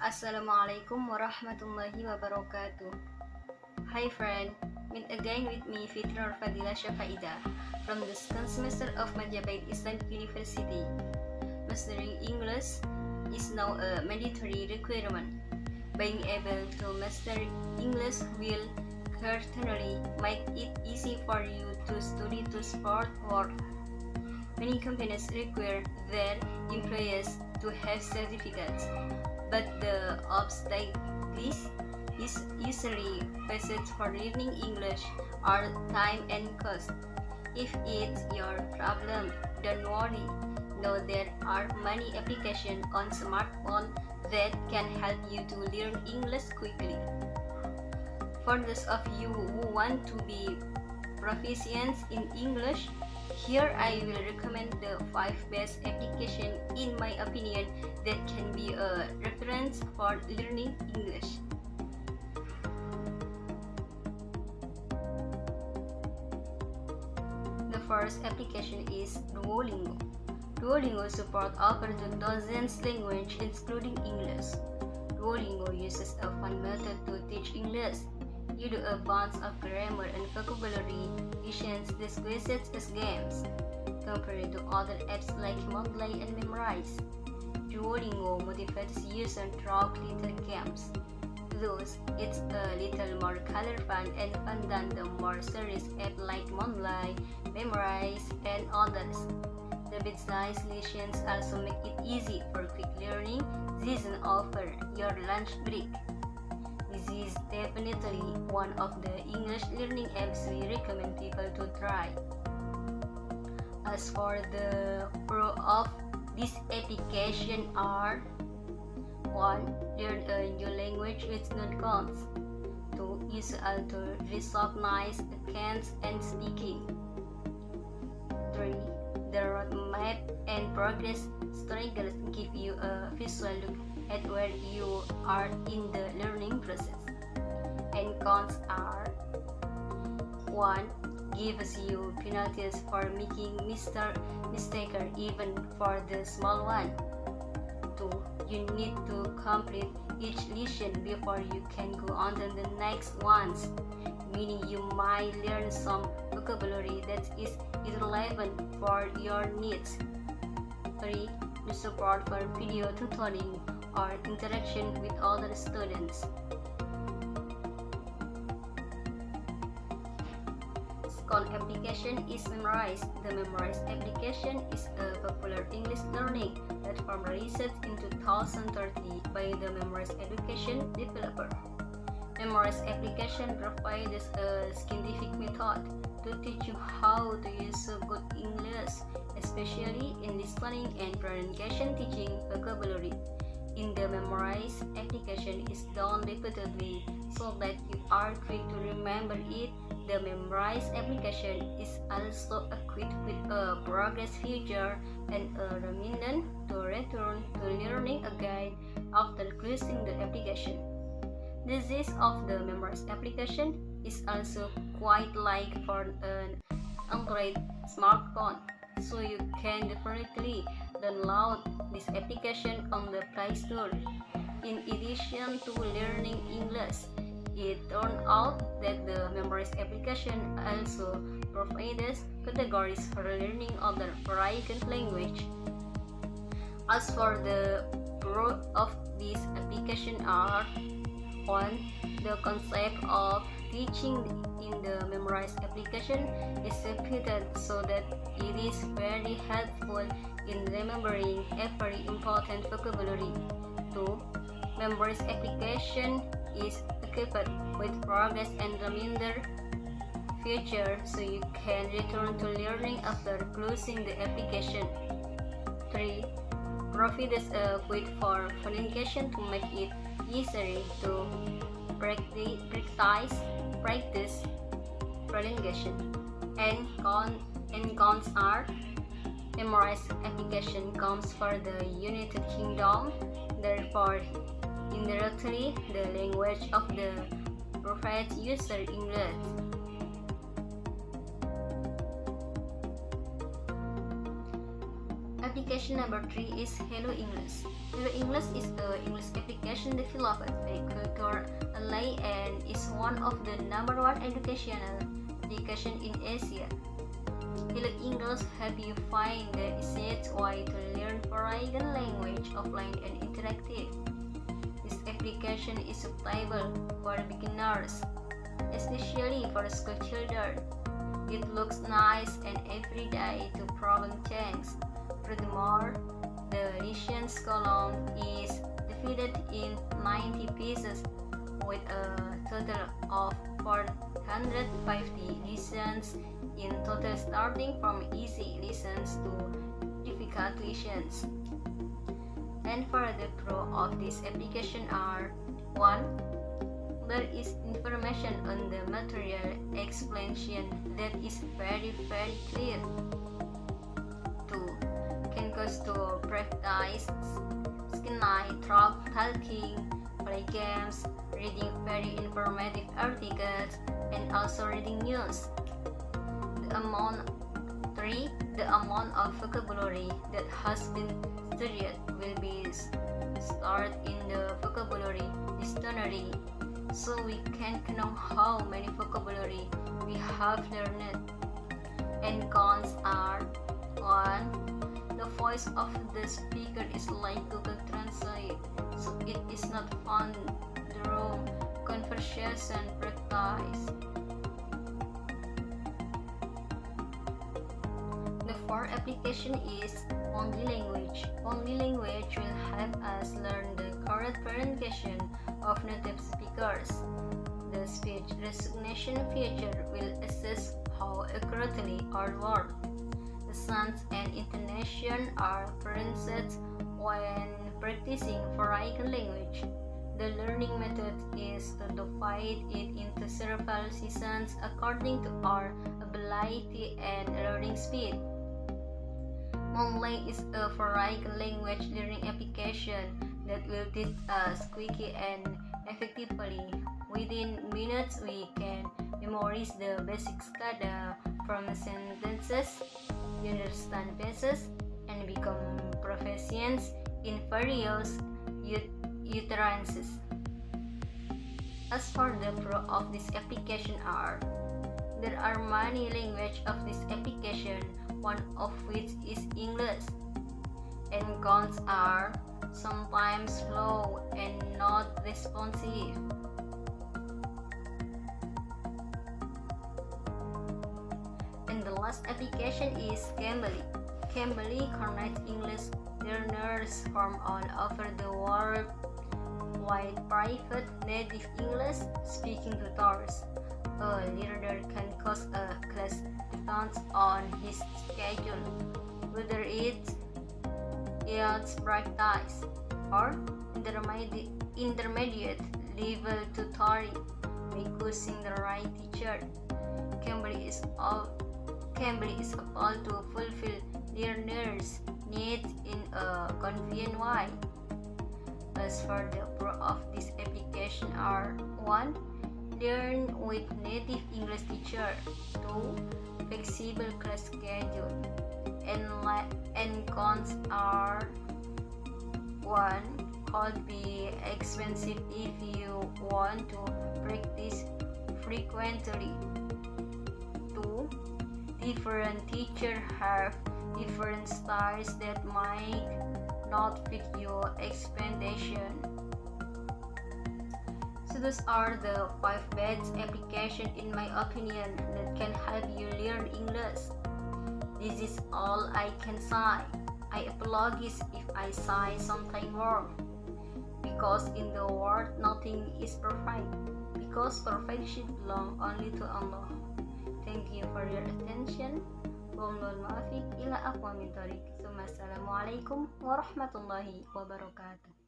Assalamualaikum warahmatullahi wabarakatuh. Hi friend, meet again with me Fitri or Fadlilah Syafa'idah from the second semester of Majapahit Islamic University. Mastering English is now a mandatory requirement. Being able to master English will certainly make it easy for you to study, to support work. Many companies require their employees to have certificates, but the obstacle is usually faced for learning English are time and cost. If it's your problem, don't worry. Know there are many applications on smartphone that can help you to learn English quickly. For those of you who want to be proficient in English, here I will recommend the 5 best applications in my opinion that can be a reference for learning English. The first application is Duolingo. Duolingo supports over 2,000 languages including English. Duolingo uses a fun method to teach English. You do a bunch of grammar and vocabulary lessons disguised as games. Compared to other apps like Mondly and Memrise, Duolingo motivates users through little games. Thus, it's a little more colorful and fun than the more serious apps like Mondly, Memrise, and others. The bite-sized lessons also make it easy for quick learning season over your lunch break. This is definitely one of the English learning apps we recommend people to try. As for the pros of this application are 1. Learn a new language with no counts. 2. Use to recognize accounts and speaking. 3. The roadmap and progress triggers give you a visual look at where you are in the learning process. And cons are 1. Gives you penalties for making mistake even for the small one. 2. You need to complete each lesson before you can go on to the next ones, meaning you might learn some vocabulary that is irrelevant for your needs. 3. The support for video tutoring or interaction with other students. Second application is Memrise. The Memrise application is a popular English learning platform researched in 2013 by the Memrise education developer. Memrise application provides a scientific method to teach you how to use good English, especially in listening and pronunciation teaching vocabulary. In the Memrise application is done repeatedly so that you are quick to remember it. The Memrise application is also equipped with a progress feature and a reminder to return to learning again after closing the application. The gist of the Memrise application is also quite like for an Android smartphone, so you can definitely download this application on the Play Store. In addition to learning English, it turned out that the Memrise application also provides categories for learning other variety language. As for the pros of this application are 1. The concept of teaching in the Memrise application is repeated so that it is very helpful in remembering every important vocabulary. 2. Memrise application is equipped with progress and reminder feature so you can return to learning after closing the application. 3. Provides a quick for communication to make it easier to practice pronunciation. And cons are Memrise application comes for the United Kingdom, therefore indirectly the language of the profile user English. Application number 3 is Hello English. Hello English is an English application developed by Culture Ally and is one of the #1 educational application in Asia. Hello English help you find the easiest way to learn foreign language offline and interactive. This application is suitable for beginners, especially for school children. It looks nice and everyday to problem checks. Furthermore, the lessons column is divided in 90 pieces with a total of 450 lessons in total, starting from easy lessons to difficult lessons. And for the pro of this application are: 1. There is information on the material explanation that is very clear. 2. Can cause to practice talking, play games, reading very informative articles, and also reading news. 3. The amount of vocabulary that has been studied will be stored in the vocabulary dictionary, so we can know how many vocabulary we have learned. And cons are: 1. The voice of the speaker is like Google Translate, so it is not fun during conversation practice. The fourth application is Only Language. Only Language will help us learn the correct pronunciation of native speakers. The speech recognition feature will assess how accurately our word, the sounds and intonation are pronounced when practicing foreign language. The learning method is to divide it into several sessions according to our ability and learning speed. Monlay is a foreign language learning application that will teach us quickly and effectively. Within minutes, we can memorize the basic data from sentences, understand phrases, and become proficient in various utterances. As for the pro of this application are: there are many languages of this application, one of which is English. And cons are: sometimes slow and not responsive. And the last application is Cambly. Cambly connects English learners from all over the world with private native English speaking tutors. A learner can choose a class depends on his schedule, whether it's practice or intermediate level tutoring by choosing the right teacher. Cambly is able to fulfill learners' needs in a convenient way. As for the pro of this application are: 1. Learn with native English teacher. 2. Flexible class schedule. And cons are: 1. Could be expensive if you want to practice frequently. 2. Different teachers have different styles that might not fit your expectation. So those are the 5 best applications in my opinion that can help you learn English. This is all I can say. I apologize if I say something wrong, because in the world nothing is perfect, because perfection belongs only to Allah. Thank you for your attention. Wassalamualaikum warahmatullahi wabarakatuh.